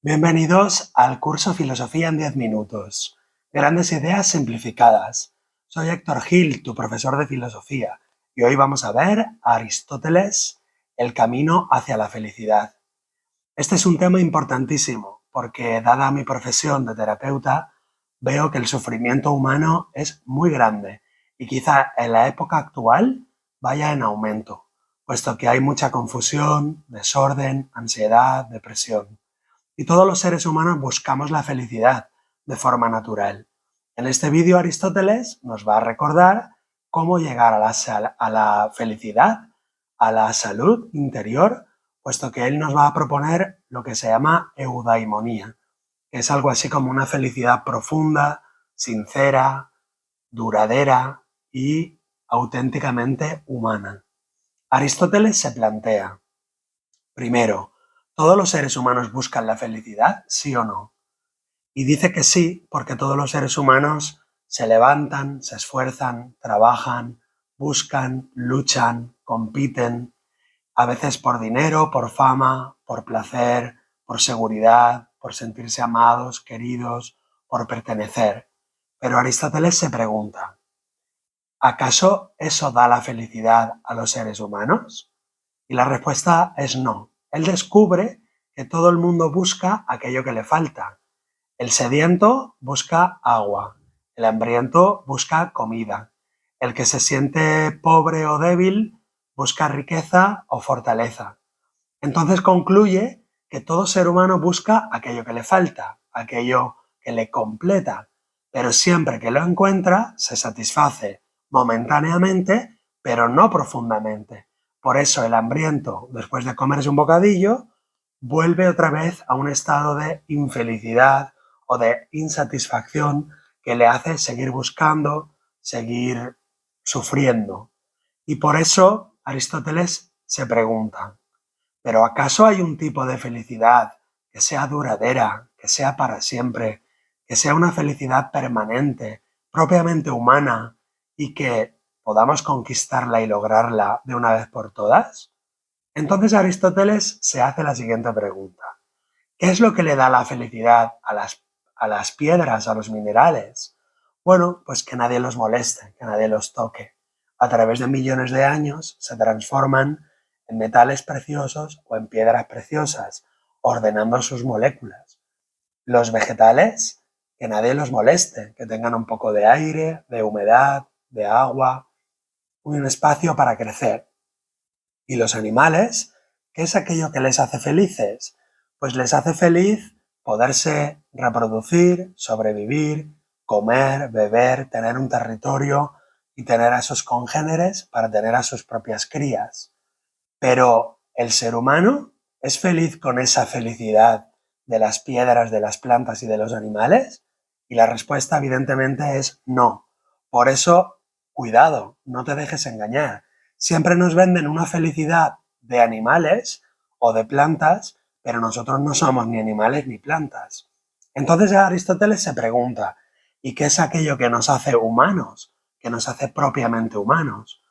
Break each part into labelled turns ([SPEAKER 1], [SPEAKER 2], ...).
[SPEAKER 1] Bienvenidos al curso Filosofía en 10 minutos. Grandes ideas simplificadas. Soy Héctor Gil, tu profesor de filosofía, y hoy vamos a ver a Aristóteles, el camino hacia la felicidad. Este es un tema importantísimo porque, dada mi profesión de terapeuta, veo que el sufrimiento humano es muy grande y quizá en la época actual vaya en aumento, puesto que hay mucha confusión, desorden, ansiedad, depresión. Y todos los seres humanos buscamos la felicidad de forma natural. En este vídeo Aristóteles nos va a recordar cómo llegar a la felicidad, a la salud interior, puesto que él nos va a proponer lo que se llama eudaimonía, que es algo así como una felicidad profunda, sincera, duradera y auténticamente humana. Aristóteles se plantea: primero, ¿todos los seres humanos buscan la felicidad, sí o no? Y dice que sí, porque todos los seres humanos se levantan, se esfuerzan, trabajan, buscan, luchan, compiten, a veces por dinero, por fama, por placer, por seguridad, por sentirse amados, queridos, por pertenecer. Pero Aristóteles se pregunta: ¿acaso eso da la felicidad a los seres humanos? Y la respuesta es no. Él descubre que todo el mundo busca aquello que le falta. El sediento busca agua, el hambriento busca comida, el que se siente pobre o débil busca riqueza o fortaleza. Entonces concluye que todo ser humano busca aquello que le falta, aquello que le completa, pero siempre que lo encuentra se satisface momentáneamente, pero no profundamente. Por eso el hambriento, después de comerse un bocadillo, vuelve otra vez a un estado de infelicidad o de insatisfacción que le hace seguir buscando, seguir sufriendo. Y por eso Aristóteles se pregunta: ¿pero acaso hay un tipo de felicidad que sea duradera, que sea para siempre, que sea una felicidad permanente, propiamente humana y que podamos conquistarla y lograrla de una vez por todas? Entonces Aristóteles se hace la siguiente pregunta: ¿qué es lo que le da la felicidad a las piedras, a los minerales? Bueno, pues que nadie los moleste, que nadie los toque. A través de millones de años se transforman en metales preciosos o en piedras preciosas, ordenando sus moléculas. Los vegetales, que nadie los moleste, que tengan un poco de aire, de humedad, de agua, un espacio para crecer. Y los animales, ¿qué es aquello que les hace felices? Pues les hace feliz poderse reproducir, sobrevivir, comer, beber, tener un territorio y tener a sus congéneres para tener a sus propias crías. Pero el ser humano es feliz con esa felicidad de las piedras, de las plantas y de los animales. Y la respuesta evidentemente es no. Por eso, cuidado, no te dejes engañar. Siempre nos venden una felicidad de animales o de plantas, pero nosotros no somos ni animales ni plantas. Entonces Aristóteles se pregunta: ¿y qué es aquello que nos hace humanos, que nos hace propiamente humanos?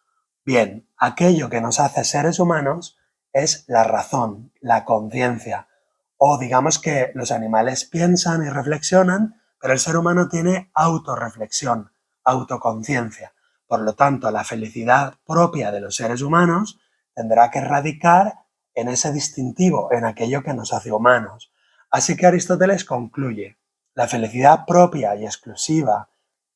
[SPEAKER 1] Bien, aquello que nos hace seres humanos es la razón, la conciencia. O digamos que los animales piensan y reflexionan, pero el ser humano tiene autorreflexión, autoconciencia. Por lo tanto, la felicidad propia de los seres humanos tendrá que radicar en ese distintivo, en aquello que nos hace humanos. Así que Aristóteles concluye: la felicidad propia y exclusiva,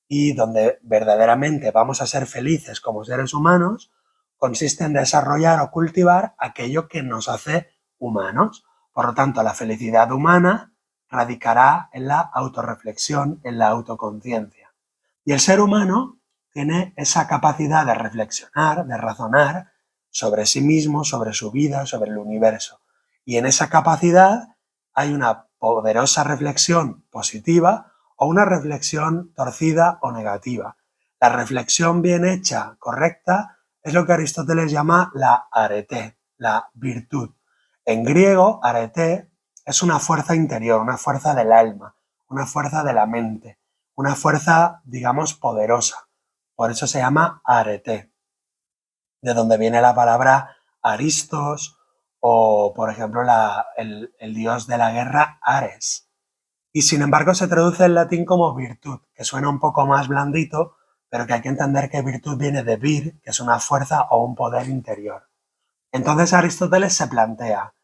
[SPEAKER 1] y donde verdaderamente vamos a ser felices como seres humanos, consiste en desarrollar o cultivar aquello que nos hace humanos. Por lo tanto, la felicidad humana radicará en la autorreflexión, en la autoconciencia. Y el ser humano tiene esa capacidad de reflexionar, de razonar sobre sí mismo, sobre su vida, sobre el universo. Y en esa capacidad hay una poderosa reflexión positiva o una reflexión torcida o negativa. La reflexión bien hecha, correcta, es lo que Aristóteles llama la arete, la virtud. En griego, arete es una fuerza interior, una fuerza del alma, una fuerza de la mente, una fuerza, digamos, poderosa. Por eso se llama arete, de donde viene la palabra aristos o, por ejemplo, el dios de la guerra, Ares. Y sin embargo se traduce en latín como virtud, que suena un poco más blandito, pero que hay que entender que virtud viene de vir, que es una fuerza o un poder interior. Entonces Aristóteles se plantea,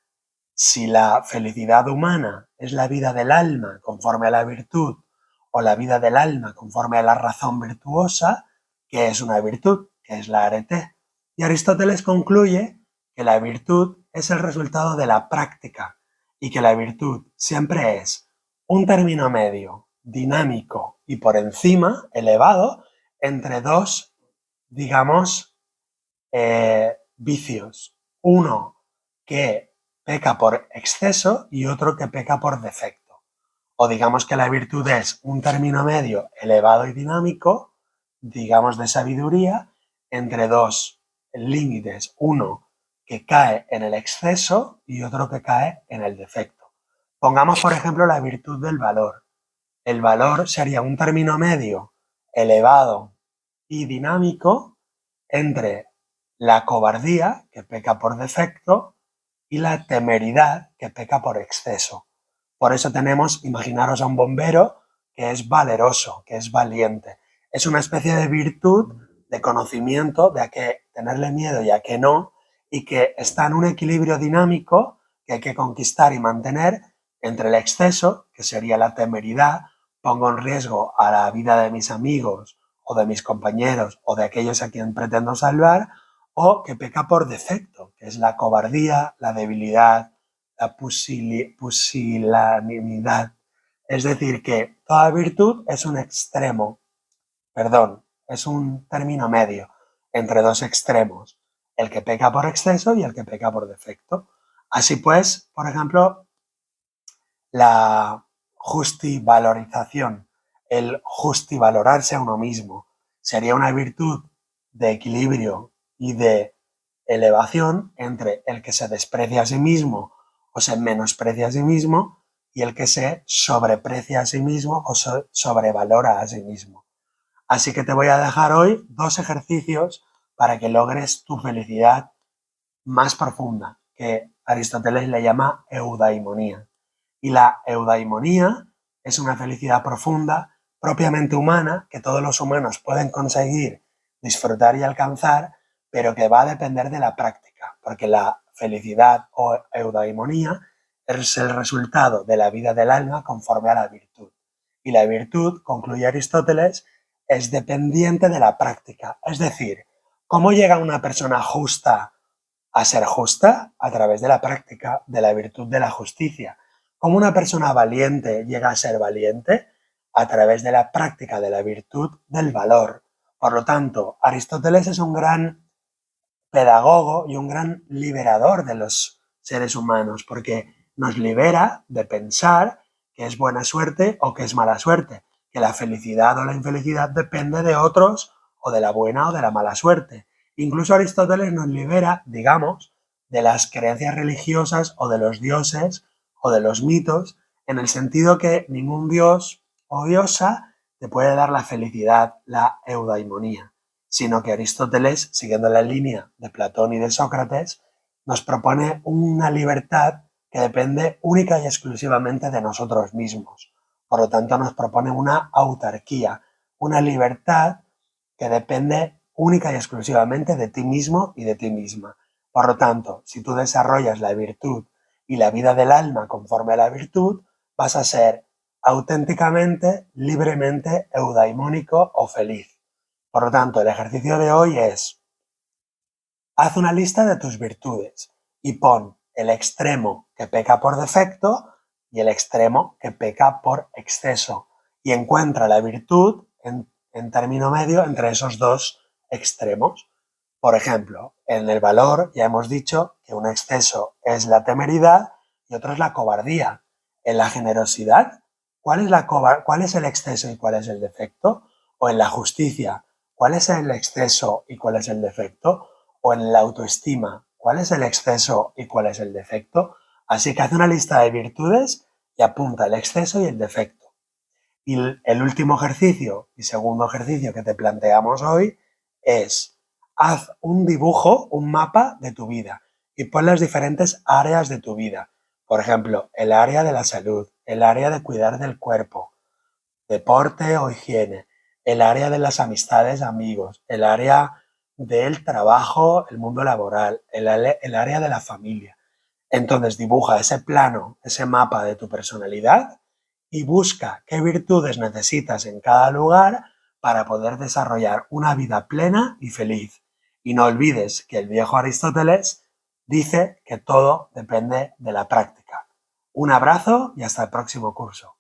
[SPEAKER 1] si la felicidad humana es la vida del alma conforme a la virtud o la vida del alma conforme a la razón virtuosa, ¿qué es una virtud? ¿Qué es la arete? Y Aristóteles concluye que la virtud es el resultado de la práctica y que la virtud siempre es un término medio, dinámico y por encima, elevado, entre dos, digamos, vicios. Uno que peca por exceso y otro que peca por defecto. O digamos que la virtud es un término medio elevado y dinámico, digamos de sabiduría, entre dos límites. Uno que cae en el exceso y otro que cae en el defecto. Pongamos, por ejemplo, la virtud del valor. El valor sería un término medio elevado y dinámico entre la cobardía, que peca por defecto, y la temeridad, que peca por exceso. Por eso tenemos, imaginaros a un bombero que es valeroso, que es valiente. Es una especie de virtud, de conocimiento, de a qué tenerle miedo y a qué no, y que está en un equilibrio dinámico que hay que conquistar y mantener entre el exceso, que sería la temeridad, pongo en riesgo a la vida de mis amigos o de mis compañeros o de aquellos a quien pretendo salvar, o que peca por defecto, que es la cobardía, la debilidad, la pusilanimidad. Es decir, que toda virtud es un extremo, es un término medio entre dos extremos, el que peca por exceso y el que peca por defecto. Así pues, por ejemplo, la justivalorización, el justivalorarse a uno mismo, sería una virtud de equilibrio y de elevación entre el que se desprecia a sí mismo o se menosprecia a sí mismo y el que se sobreprecia a sí mismo o sobrevalora a sí mismo. Así que te voy a dejar hoy 2 ejercicios para que logres tu felicidad más profunda, que Aristóteles le llama eudaimonía. Y la eudaimonía es una felicidad profunda, propiamente humana, que todos los humanos pueden conseguir disfrutar y alcanzar, pero que va a depender de la práctica, porque la felicidad o eudaimonía es el resultado de la vida del alma conforme a la virtud. Y la virtud, concluye Aristóteles, es dependiente de la práctica. Es decir, ¿cómo llega una persona justa a ser justa? A través de la práctica de la virtud de la justicia. ¿Cómo una persona valiente llega a ser valiente? A través de la práctica de la virtud del valor. Por lo tanto, Aristóteles es un gran pedagogo y un gran liberador de los seres humanos, porque nos libera de pensar que es buena suerte o que es mala suerte, que la felicidad o la infelicidad depende de otros o de la buena o de la mala suerte. Incluso Aristóteles nos libera, digamos, de las creencias religiosas o de los dioses o de los mitos, en el sentido que ningún dios o diosa te puede dar la felicidad, la eudaimonía, sino que Aristóteles, siguiendo la línea de Platón y de Sócrates, nos propone una libertad que depende única y exclusivamente de nosotros mismos. Por lo tanto, nos propone una autarquía, una libertad que depende única y exclusivamente de ti mismo y de ti misma. Por lo tanto, si tú desarrollas la virtud y la vida del alma conforme a la virtud, vas a ser auténticamente, libremente eudaimónico o feliz. Por lo tanto, el ejercicio de hoy es: haz una lista de tus virtudes y pon el extremo que peca por defecto y el extremo que peca por exceso. Y encuentra la virtud en término medio entre esos dos extremos. Por ejemplo, en el valor ya hemos dicho que un exceso es la temeridad y otro es la cobardía. En la generosidad, ¿cuál es el exceso y cuál es el defecto? O en la justicia, ¿cuál es el exceso y cuál es el defecto? O en la autoestima, ¿cuál es el exceso y cuál es el defecto? Así que haz una lista de virtudes y apunta el exceso y el defecto. Y el último ejercicio y segundo ejercicio que te planteamos hoy es: haz un dibujo, un mapa de tu vida y pon las diferentes áreas de tu vida. Por ejemplo, el área de la salud, el área de cuidar del cuerpo, deporte o higiene, el área de las amistades, amigos, el área del trabajo, el mundo laboral, el área de la familia. Entonces dibuja ese plano, ese mapa de tu personalidad y busca qué virtudes necesitas en cada lugar para poder desarrollar una vida plena y feliz. Y no olvides que el viejo Aristóteles dice que todo depende de la práctica. Un abrazo y hasta el próximo curso.